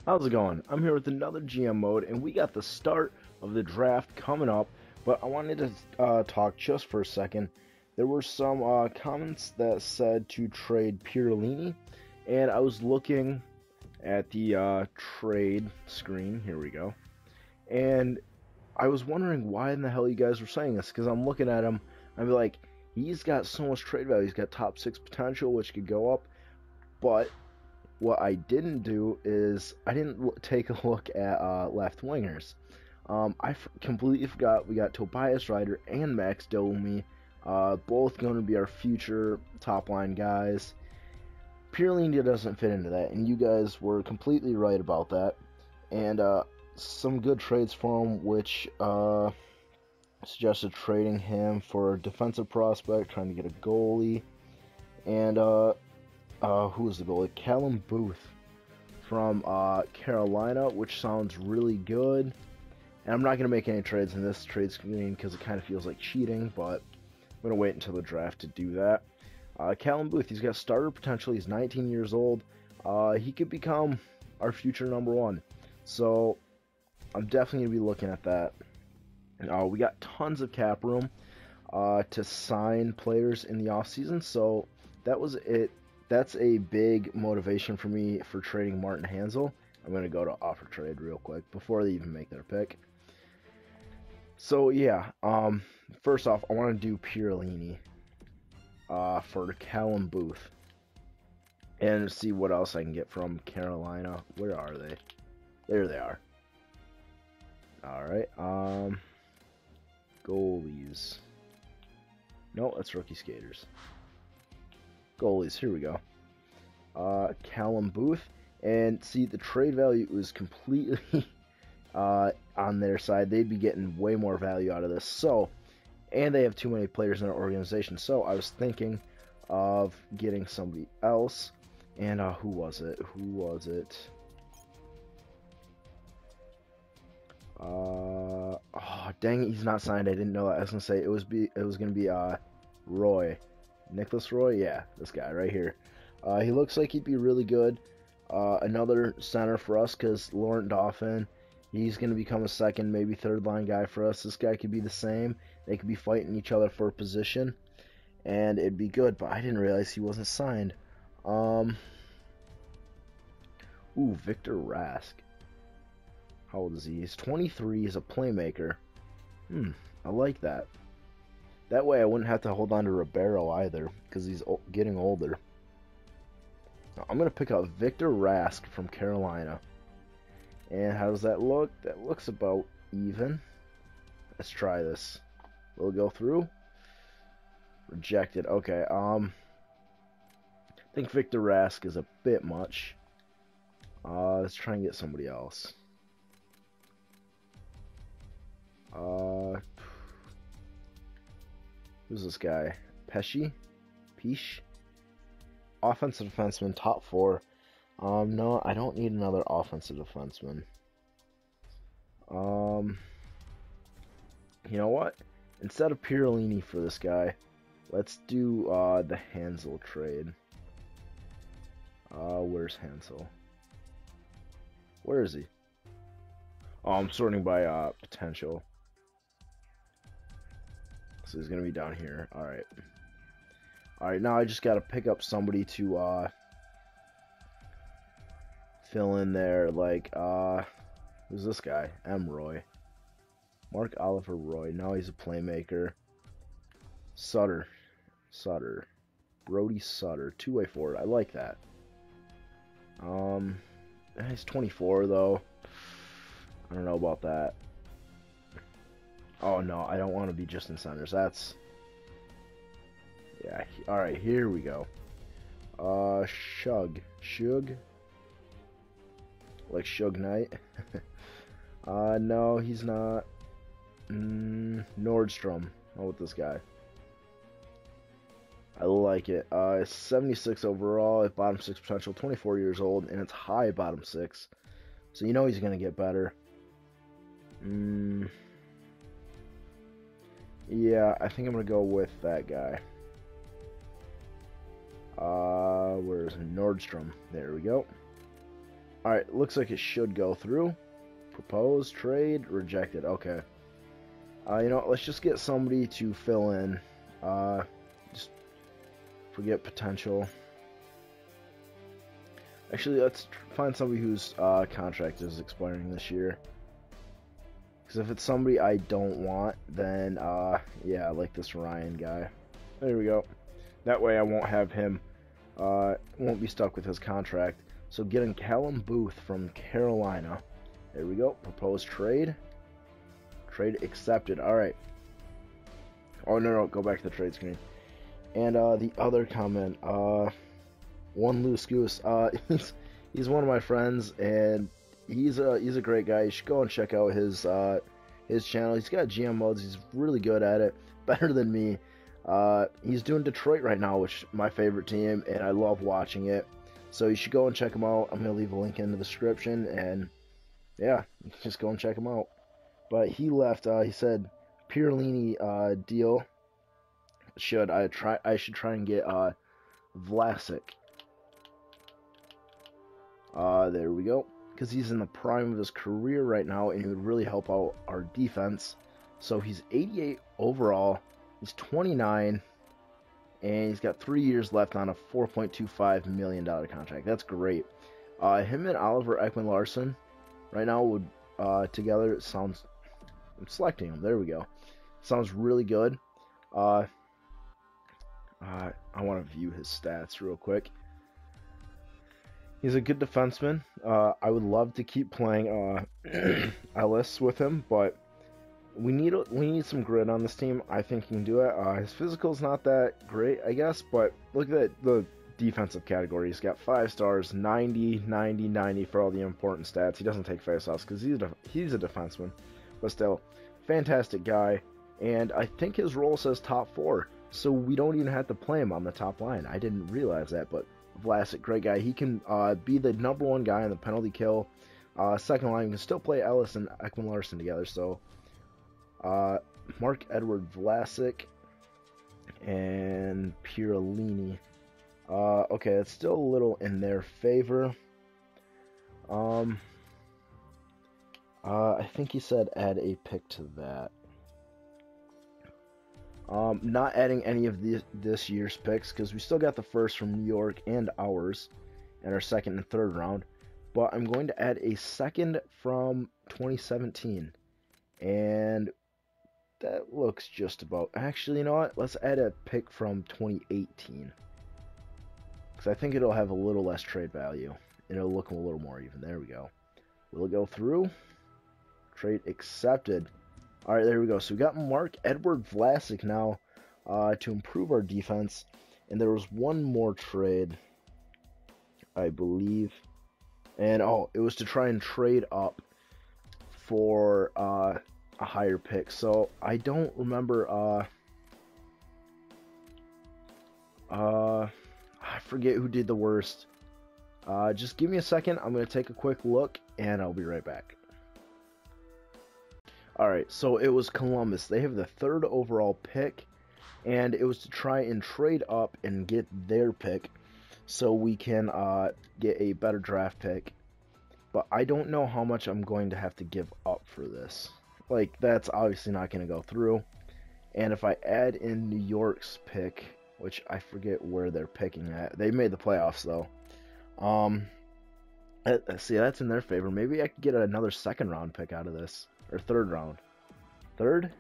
How's it going? I'm here with another GM mode, and we got the start of the draft coming up, but I wanted to talk just for a second. There were some comments that said to trade Pirellini, and I was looking at the trade screen, here we go, and I was wondering why in the hell you guys were saying this, because I'm looking at him, I'm like, he's got so much trade value, he's got top 6 potential, which could go up, but what I didn't do is I didn't take a look at left wingers. I completely forgot we got Tobias Ryder and Max Domi, both going to be our future top line guys. Pirellini doesn't fit into that, and you guys were completely right about that. And some good trades for him, which suggested trading him for a defensive prospect, trying to get a goalie, and who was the goalie? Callum Booth from Carolina, which sounds really good. And I'm not going to make any trades in this trade screen because it kind of feels like cheating, but I'm going to wait until the draft to do that. Callum Booth, he's got starter potential. He's 19 years old. He could become our future #1. So I'm definitely going to be looking at that. We got tons of cap room to sign players in the offseason, so that was it. That's a big motivation for me for trading Martin Hansel. I'm going to go to offer trade real quick before they even make their pick. So yeah, first off, I want to do Pirellini for Callum Booth and see what else I can get from Carolina. Where are they? There they are. Alright, goalies. No, that's rookie skaters. Goalies, here we go. Callum Booth, and see, the trade value is completely on their side. They'd be getting way more value out of this. So, and they have too many players in their organization. So I was thinking of getting somebody else. And who was it? Oh dang it, he's not signed. I didn't know that. I was gonna say it was gonna be Roy. Nicholas Roy, yeah, this guy right here. He looks like he'd be really good. Another center for us, because Laurent Dauphin, he's going to become a second, maybe third line guy for us. This guy could be the same. They could be fighting each other for a position, and it'd be good, but I didn't realize he wasn't signed. Ooh, Victor Rask. How old is he? He's 23, he's a playmaker. I like that. That way I wouldn't have to hold on to Ribeiro either, because he's getting older. Now, I'm going to pick up Victor Rask from Carolina. And how does that look? That looks about even. Let's try this. Will it go through? Rejected. Okay, I think Victor Rask is a bit much. Let's try and get somebody else. Who's this guy? Pesci? Peach? Offensive defenseman, top 4. No, I don't need another offensive defenseman. You know what? Instead of Pirellini for this guy, let's do the Hansel trade. Where's Hansel? Where is he? Oh, I'm sorting by potential. So he's going to be down here. Alright. Alright, now I just got to pick up somebody to fill in there. Like, who's this guy? M. Roy. Mark Oliver Roy. Now he's a playmaker. Sutter. Brody Sutter. Two-way forward. I like that. He's 24, though. I don't know about that. Oh, no, I don't want to be just in centers. That's... Yeah, alright, here we go. Shug. Like Suge Knight. No, he's not. Nordstrom. How about this guy? I like it. 76 overall, at bottom 6 potential, 24 years old, and it's high bottom 6. So you know he's going to get better. Yeah, I think I'm going to go with that guy. Where's Nordstrom? There we go. Alright, looks like it should go through. Proposed, trade, rejected. Okay. You know what, let's just get somebody to fill in. Just forget potential. Actually, let's find somebody whose contract is expiring this year. Because if it's somebody I don't want, then, yeah, like this Ryan guy. There we go. That way I won't have him, won't be stuck with his contract. So getting Callum Booth from Carolina. There we go. Proposed trade. Trade accepted. Alright. Oh, no, go back to the trade screen. And, the other comment, OneLooseGoose, he's one of my friends, and he's a great guy. You should go and check out his channel. He's got GM modes. He's really good at it, better than me. He's doing Detroit right now, which is my favorite team, and I love watching it. So you should go and check him out. I'm gonna leave a link in the description, and yeah, just go and check him out. But he left. He said Pirlini deal. I should try and get Vlasic. There we go. Because he's in the prime of his career right now, and he would really help out our defense. So he's 88 overall. He's 29, and he's got 3 years left on a $4.25 million contract. That's great. Him and Oliver Ekman-Larsson right now would together. It sounds. I'm selecting him. There we go. Sounds really good. I want to view his stats real quick. He's a good defenseman. I would love to keep playing Ellis with him, but we need some grit on this team. I think he can do it. His physical's not that great, I guess, but look at the defensive category. He's got 5 stars, 90, 90, 90 for all the important stats. He doesn't take faceoffs because he's a defenseman, but still, fantastic guy. And I think his role says top 4, so we don't even have to play him on the top line. I didn't realize that, but Vlasic, great guy. He can be the #1 guy on the penalty kill. Second line, you can still play Ellis and Ekman-Larsson together. So, Marc-Edouard Vlasic and Pirlini. Okay, it's still a little in their favor. I think he said add a pick to that. Not adding any of this year's picks because we still got the first from New York and ours, and our second and third round. But I'm going to add a second from 2017, and that looks just about. Actually, you know what? Let's add a pick from 2018 because I think it'll have a little less trade value and it'll look a little more even. There we go. Will it go through? Trade accepted. Alright, there we go. So we got Marc-Edouard Vlasic now to improve our defense. And there was one more trade, I believe. And, oh, it was to try and trade up for a higher pick. So I don't remember. I forget who did the worst. Just give me a second. I'm going to take a quick look, and I'll be right back. Alright, so it was Columbus. They have the 3rd overall pick, and it was to try and trade up and get their pick so we can get a better draft pick. But I don't know how much I'm going to have to give up for this. Like, that's obviously not going to go through. And if I add in New York's pick, which I forget where they're picking at. They made the playoffs, though. See, that's in their favor. Maybe I could get another 2nd round pick out of this. Or 3rd round. 3rd?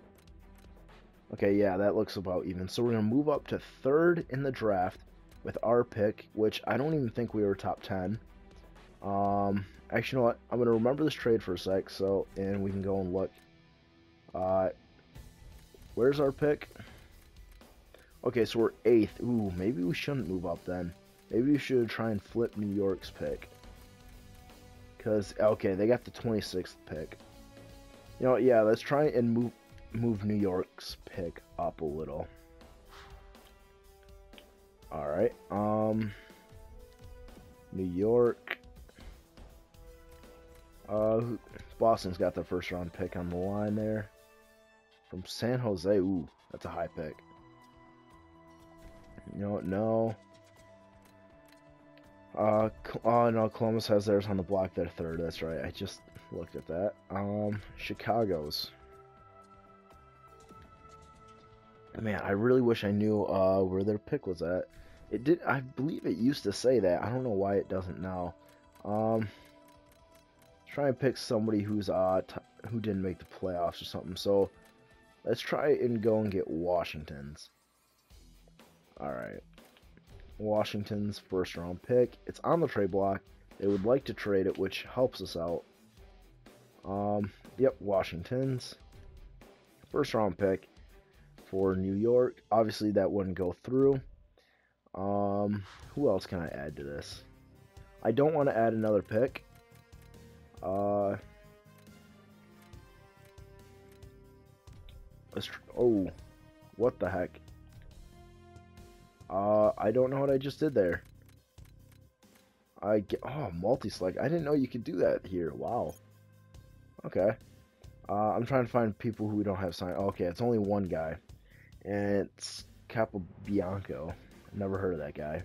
Okay, yeah, that looks about even. So we're going to move up to 3rd in the draft with our pick, which I don't even think we were top 10. Actually, you know what? I'm going to remember this trade for a sec, and we can go and look. Where's our pick? Okay, so we're 8th. Ooh, maybe we shouldn't move up then. Maybe we should try and flip New York's pick. Because, okay, they got the 26th pick. You know what, yeah, let's try and move New York's pick up a little. Alright, New York. Boston's got their 1st round pick on the line there. From San Jose, ooh, that's a high pick. You know what, no. Oh no, Columbus has theirs on the block. Their third. That's right. I just looked at that. Chicago's. Man, I really wish I knew where their pick was at. It did. I believe it used to say that. I don't know why it doesn't now. Try and pick somebody who's who didn't make the playoffs or something. So let's try and go and get Washington's. All right. Washington's first round pick. It's on the trade block. They would like to trade it, which helps us out. Yep, Washington's first round pick for New York. Obviously, that wouldn't go through. Who else can I add to this? I don't want to add another pick. Oh, what the heck? I don't know what I just did there. Multi-select. I didn't know you could do that here. Wow. Okay. I'm trying to find people who don't have signed. Okay, it's only one guy. And it's Capobianco. Never heard of that guy.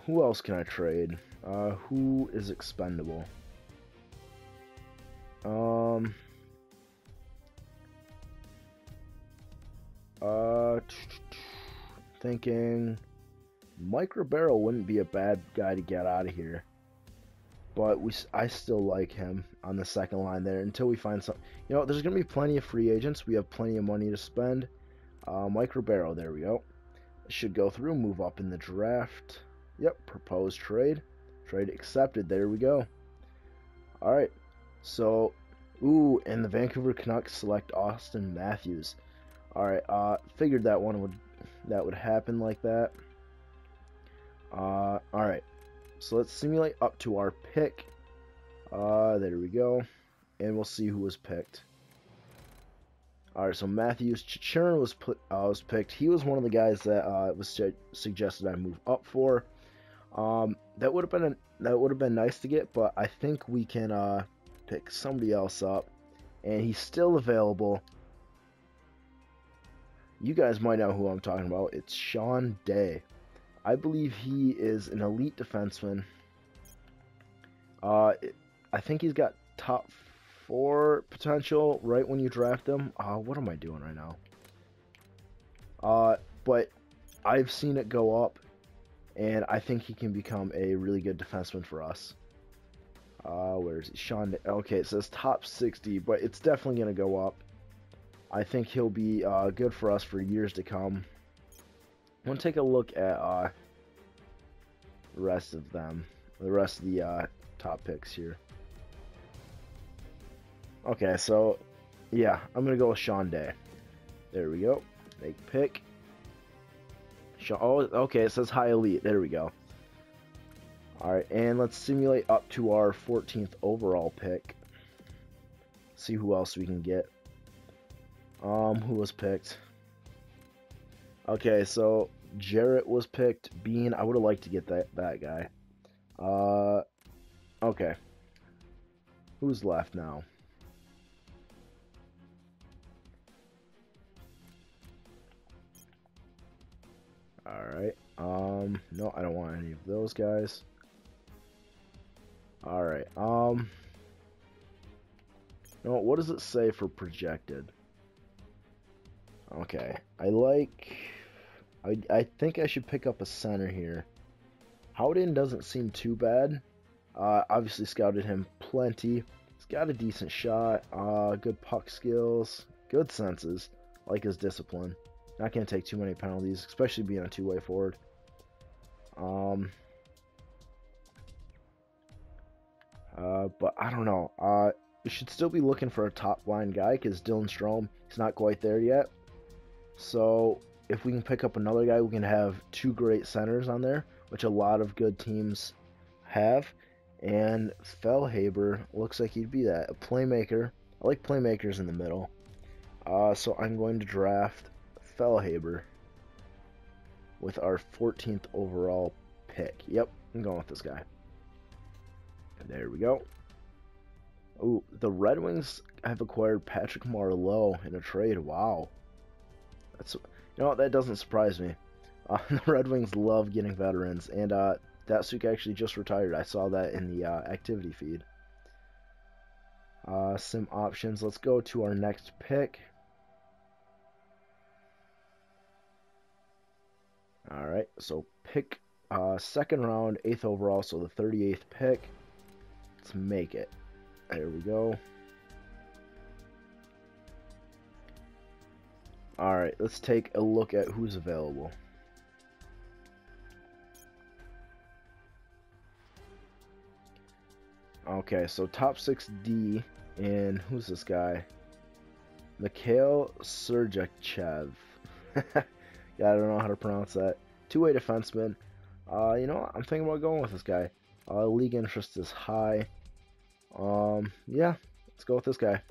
Who else can I trade? Who is expendable? Thinking Mike Ribeiro wouldn't be a bad guy to get out of here, but I still like him on the second line there until we find some. You know, there's gonna be plenty of free agents. We have plenty of money to spend. Mike Ribeiro, there we go. Should go through, move up in the draft. Yep, proposed trade. Trade accepted. There we go. All right. So, and the Vancouver Canucks select Austin Matthews. All right. Figured that would happen like that. All right. So let's simulate up to our pick. There we go. And we'll see who was picked. All right. So Matthews Chicherin was picked. He was one of the guys that was suggested I move up for. That would have been nice to get, but I think we can pick somebody else up, and he's still available. You guys might know who I'm talking about. It's Sean Day. I believe he is an elite defenseman. I think he's got top 4 potential right when you draft him. What am I doing right now? But I've seen it go up, and I think he can become a really good defenseman for us. Where is he? Sean Day. Okay, it says top 60, but it's definitely going to go up. I think he'll be good for us for years to come. I'm going to take a look at the rest of the top picks here. Okay, so yeah, I'm going to go with Sean Day. There we go. Make pick. Oh, okay, it says high elite. There we go. Alright, and let's simulate up to our 14th overall pick. See who else we can get. Who was picked? Okay, so Jarrett was picked. Bean, I would have liked to get that guy. Okay. Who's left now? Alright. No, I don't want any of those guys. Alright. No, what does it say for projected? Okay. I think I should pick up a center here. Howden doesn't seem too bad. Obviously scouted him plenty. He's got a decent shot. Good puck skills. Good senses. Like his discipline. Not going to take too many penalties, especially being a two-way forward. But I don't know. We should still be looking for a top-line guy because Dylan Strome, he's not quite there yet. So if we can pick up another guy, we can have 2 great centers on there, which a lot of good teams have. And Fellhaber looks like he'd be that. A playmaker. I like playmakers in the middle. So I'm going to draft Fellhaber with our 14th overall pick. Yep, I'm going with this guy. There we go. Ooh, the Red Wings have acquired Patrick Marleau in a trade. Wow. That doesn't surprise me. The Red Wings love getting veterans, and Datsyuk actually just retired. I saw that in the activity feed. Sim options. Let's go to our next pick. Alright, so pick second round, 8th overall, so the 38th pick. Let's make it. There we go. Alright, let's take a look at who's available. Okay, so top 6D, and who's this guy? Mikhail Sergachev. Yeah, I don't know how to pronounce that. Two-way defenseman. I'm thinking about going with this guy. League interest is high. Yeah, let's go with this guy.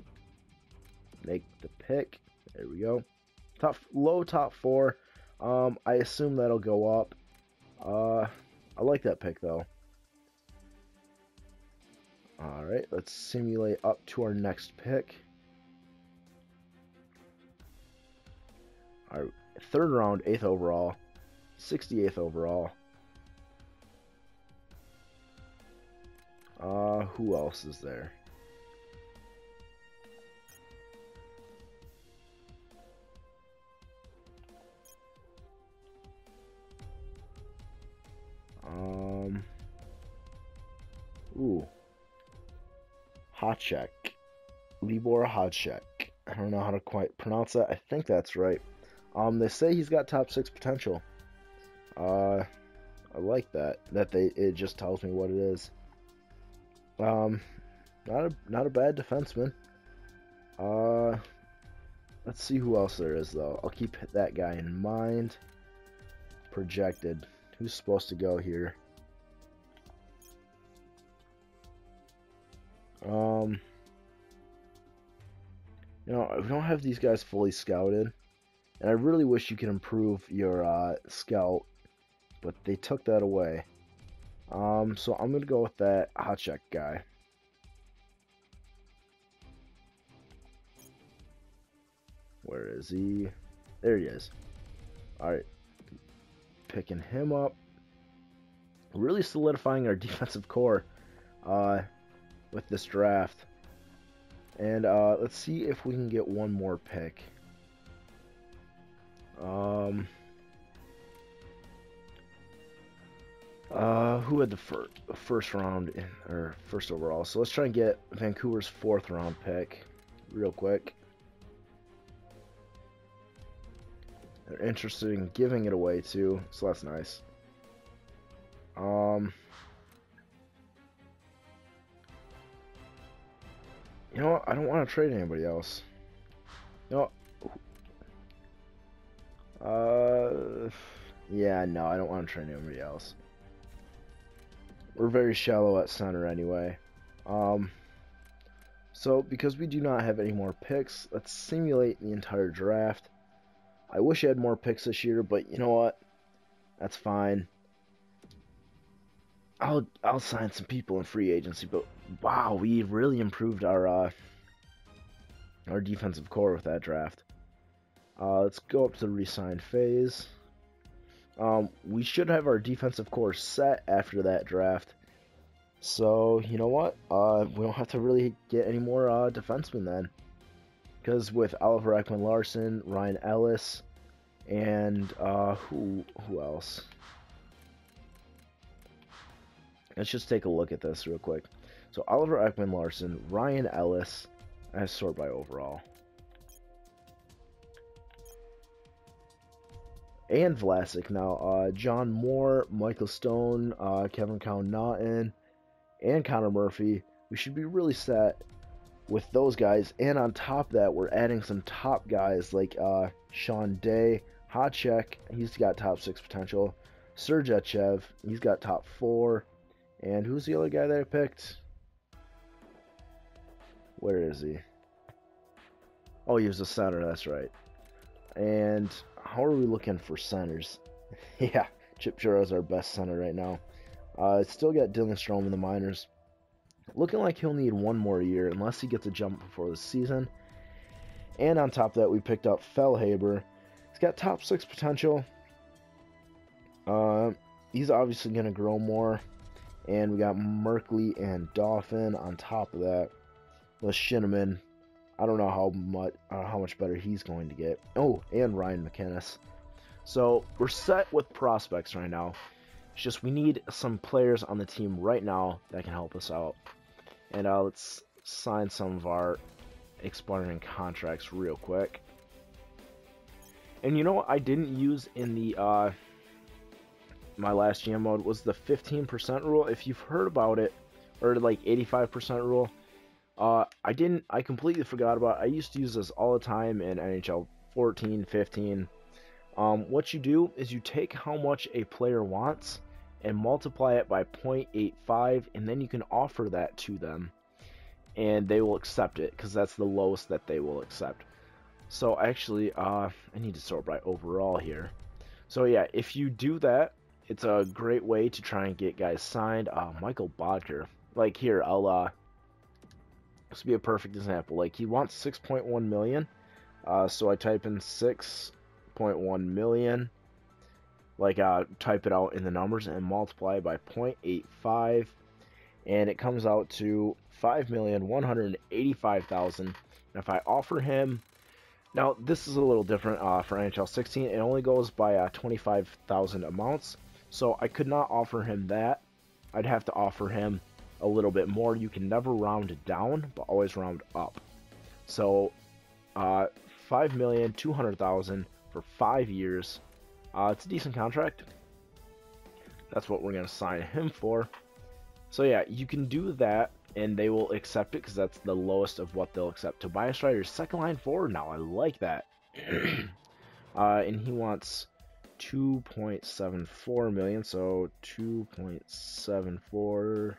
Make the pick. There we go. Low top 4. I assume that'll go up. I like that pick though. Alright, let's simulate up to our next pick. Alright, 3rd round, 8th overall, 68th overall. Who else is there? Ooh. Hotchek. Libor Hotchek. I don't know how to quite pronounce that. I think that's right. They say he's got top 6 potential. I like that. It just tells me what it is. Not a bad defenseman. Let's see who else there is though. I'll keep that guy in mind. Projected. Who's supposed to go here? We don't have these guys fully scouted, and I really wish you could improve your scout, but they took that away. So I'm gonna go with that Hotchek guy. Where is he? There he is. Alright. Picking him up. Really solidifying our defensive core with this draft. And let's see if we can get one more pick. Who had the first round or first overall? So let's try and get Vancouver's 4th round pick real quick. They're interested in giving it away too, so that's nice. You know what? I don't want to trade anybody else. Yeah, no, I don't want to trade anybody else. We're very shallow at center anyway. So because we do not have any more picks, let's simulate the entire draft. I wish I had more picks this year, but you know what? That's fine. I'll sign some people in free agency, but wow, we really improved our defensive core with that draft. Let's go up to the re-sign phase. We should have our defensive core set after that draft. So, you know what? We don't have to really get any more defensemen then. Because with Oliver Ekman-Larsson, Ryan Ellis, and who else? Let's just take a look at this real quick. So Oliver Ekman-Larsson, Ryan Ellis, I sort by overall. And Vlasic now. John Moore, Michael Stone, Kevin Connaughton, and Connor Murphy. We should be really set with those guys. And on top of that, we're adding some top guys like Sean Day, Hotchek, he's got top 6 potential. Sergachev, he's got top 4. And who's the other guy that I picked? Where is he? Oh, he was a center, that's right. And how are we looking for centers? Yeah, Chip Chura is our best center right now. Still got Dylan Strome in the minors. Looking like he'll need one more year unless he gets a jump before the season. And on top of that, we picked up Fellhaber, He's got top 6 potential. He's obviously going to grow more. And we got Merkley and Dauphin on top of that. With Shinneman. I don't know how much better he's going to get. Oh, and Ryan McInnes. So we're set with prospects right now. It's just we need some players on the team right now that can help us out. And let's sign some of our expiring contracts real quick. And you know what I didn't use in the my last GM mode was the 15% rule. If you've heard about it, or like 85% rule, I completely forgot about it. I used to use this all the time in NHL 14, 15. What you do is you take how much a player wants and multiply it by 0.85, and then you can offer that to them, and they will accept it because that's the lowest that they will accept. So actually, I need to sort by overall here. So yeah, if you do that, it's a great way to try and get guys signed. Michael Bodker, like here, this would be a perfect example. Like he wants 6.1 million, so I type in 6.1 million. Like type it out in the numbers and multiply by 0.85, and it comes out to 5,185,000. And if I offer him, now this is a little different for NHL 16. It only goes by 25,000 amounts, so I could not offer him that. I'd have to offer him a little bit more. You can never round it down, but always round up. So 5,200,000 for 5 years. It's a decent contract. That's what we're going to sign him for. So yeah, you can do that, and they will accept it because that's the lowest of what they'll accept. Tobias Ryder's second line forward now. I like that. And he wants 2.74 million. So 2.74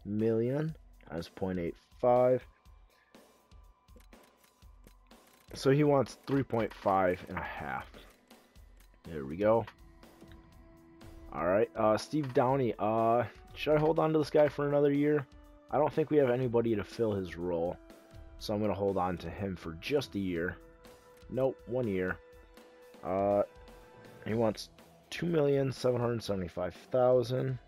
million times 0.85. So he wants 3.5 and a half. There we go. Alright, Steve Downey. Should I hold on to this guy for another year? I don't think we have anybody to fill his role, so I'm going to hold on to him for just a year. Nope, 1 year. He wants 2,775,000.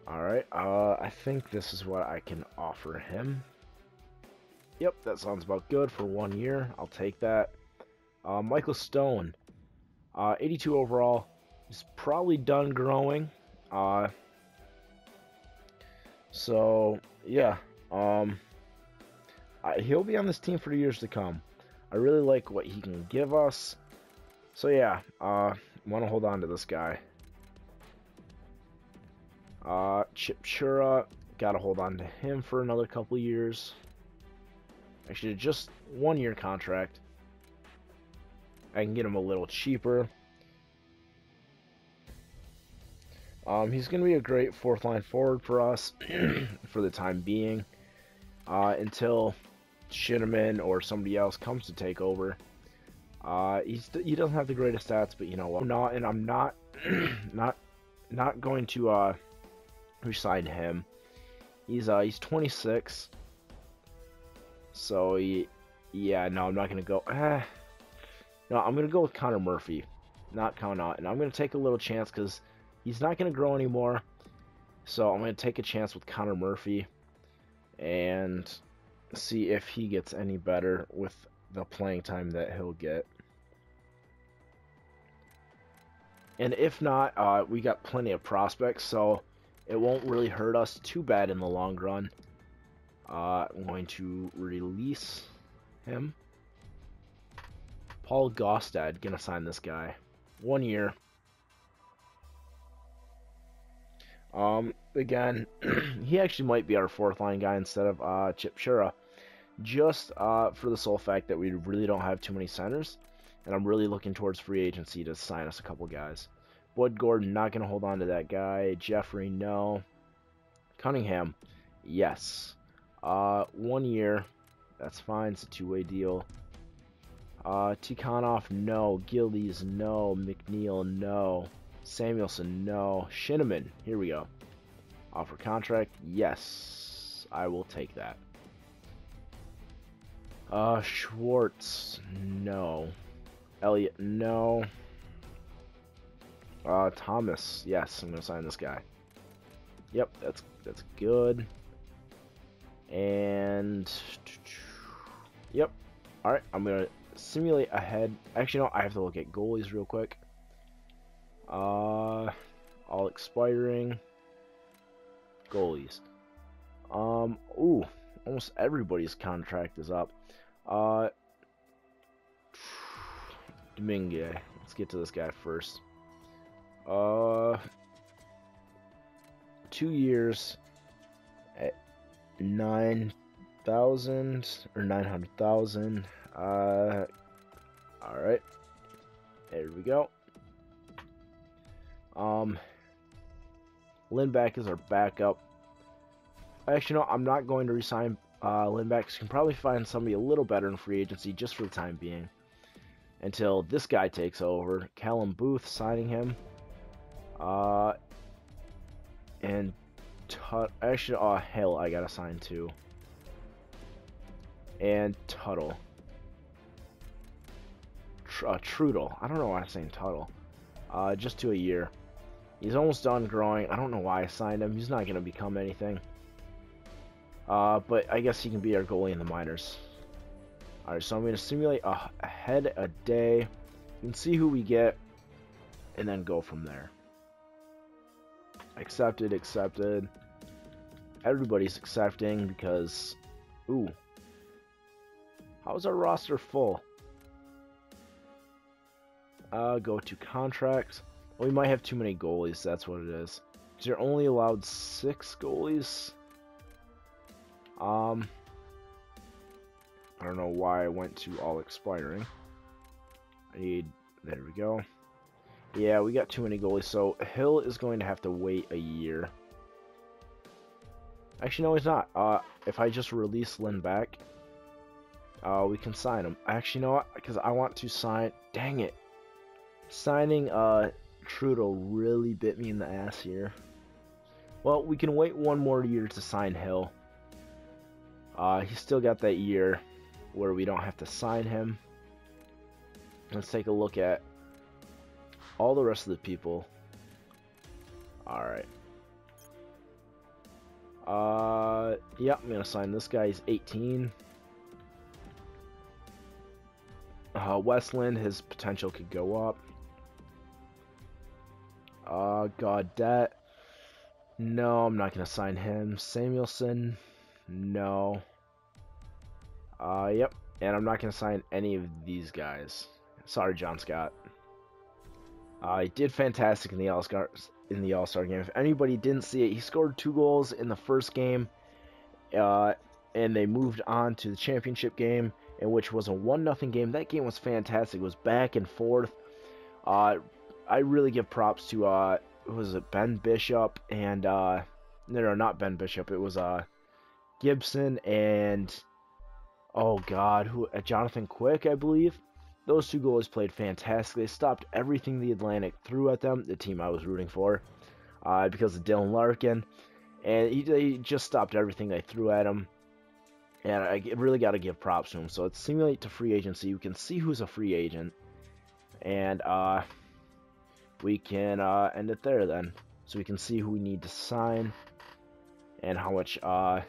Alright, I think this is what I can offer him. Yep, that sounds about good for 1 year. I'll take that. Michael Stone, 82 overall. He's probably done growing. So yeah, he'll be on this team for years to come. I really like what he can give us. So yeah, want to hold on to this guy. Chip Chura, gotta hold on to him for another couple years. Actually, just 1 year contract. I can get him a little cheaper. He's going to be a great fourth line forward for us for the time being, until Shinneman or somebody else comes to take over. He doesn't have the greatest stats, but you know what? I'm not not going to resign him. He's 26. So yeah, no, I'm not gonna go. No, I'm gonna go with Connor Murphy, not Connaught, and I'm gonna take a little chance because he's not gonna grow anymore. So I'm gonna take a chance with Connor Murphy and see if he gets any better with the playing time that he'll get. And if not, we got plenty of prospects, so it won't really hurt us too bad in the long run. I'm going to release him. Paul Gostad, gonna sign this guy. 1 year. Again, he actually might be our fourth line guy instead of Chip Chura. Just for the sole fact that we really don't have too many centers. And I'm really looking towards free agency to sign us a couple guys. Bud Gordon, not gonna hold on to that guy. Jeffrey, no. Cunningham, yes. 1 year, that's fine, it's a two-way deal. Tikhonov, no. Gillies, no. McNeil, no. Samuelson, no. Shinneman, here we go. Offer contract, yes. I will take that. Schwartz, no. Elliott, no. Thomas, yes, I'm gonna sign this guy. Yep, that's good. And yep. Alright, I'm gonna simulate ahead. Actually no, I have to look at goalies real quick. All expiring. Goalies. Ooh, almost everybody's contract is up. Domingue. Let's get to this guy first. 2 years at 9,000 or 900,000. All right, there we go. Lindback is our backup. Actually, no, I'm not going to resign Lindback. You can probably find somebody a little better in free agency just for the time being, until this guy takes over. Callum Booth, signing him. And actually, hell, I gotta sign too. And Tuttle. Trudel. I don't know why I'm saying Tuttle. Just to a year. He's almost done growing. I don't know why I signed him. He's not gonna become anything. But I guess he can be our goalie in the minors. Alright, so I'm gonna simulate a head a day and see who we get, and then go from there. Accepted, accepted. Everybody's accepting because, ooh, how's our roster full? Go to contracts. Well, we might have too many goalies, that's what it is. So you're only allowed 6 goalies. I don't know why I went to all expiring. There we go. Yeah, we got too many goalies, so Hill is going to have to wait a year. Actually, no, he's not. If I just release Lynn back, we can sign him. Actually, you know what? Because I want to sign... Dang it. Signing Trudeau really bit me in the ass here. Well, we can wait 1 more year to sign Hill. He's still got that year where we don't have to sign him. Let's take a look at all the rest of the people. Alright. Yeah, I'm gonna sign this guy. He's 18. Westland, his potential could go up. Gaudet. No, I'm not gonna sign him. Samuelson. No. Yep. And I'm not gonna sign any of these guys. Sorry, John Scott. He did fantastic in the All-Star game. If anybody didn't see it, he scored 2 goals in the first game, and they moved on to the championship game, in which was a 1-0 game. That game was fantastic. It was back and forth. I really give props to who was it, Ben Bishop and no, not Ben Bishop. It was Gibson and Jonathan Quick, I believe. Those 2 goalies played fantastic. They stopped everything the Atlantic threw at them, the team I was rooting for, because of Dylan Larkin. And they just stopped everything they threw at him. And I really got to give props to him. So let's simulate to free agency. We can see who's a free agent. And we can end it there then. So we can see who we need to sign and how much cap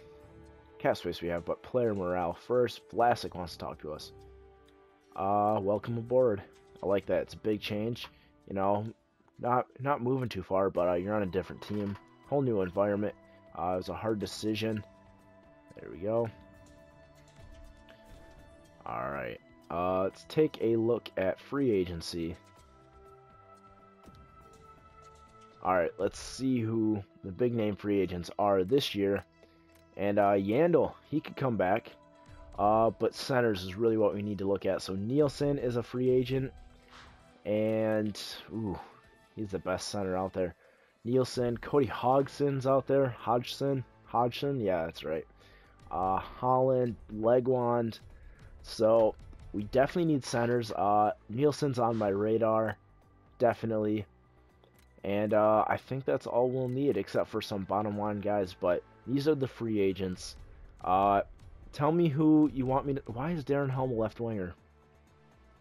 space we have. But player morale first. Vlasic wants to talk to us. Welcome aboard. I like that. It's a big change. You know, not moving too far, but you're on a different team. Whole new environment. It was a hard decision. There we go. Alright. Let's take a look at free agency. Alright, let's see who the big name free agents are this year. And Yandel, he could come back. But centers is really what we need to look at. So Nielsen is a free agent, and ooh, he's the best center out there. Nielsen, Cody Hodgson's out there. Hodgson, yeah, that's right. Holland, Legwand. So we definitely need centers. Nielsen's on my radar, definitely. And I think that's all we'll need, except for some bottom line guys. But these are the free agents. tell me who you want me to... Why is Darren Helm a left winger?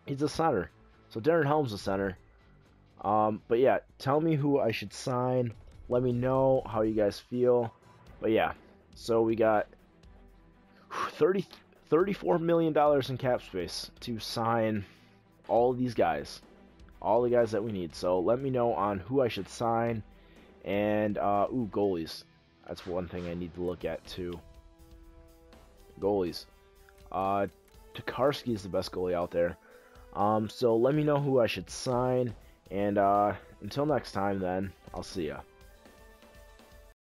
He's a center. So Darren Helm's a center. But yeah, tell me who I should sign. Let me know how you guys feel. But yeah, so we got $34 million in cap space to sign all these guys. All the guys that we need. So let me know on who I should sign. And, goalies. That's one thing I need to look at, too. Goalies. Tokarski is the best goalie out there. So let me know who I should sign. And, until next time, then, I'll see ya.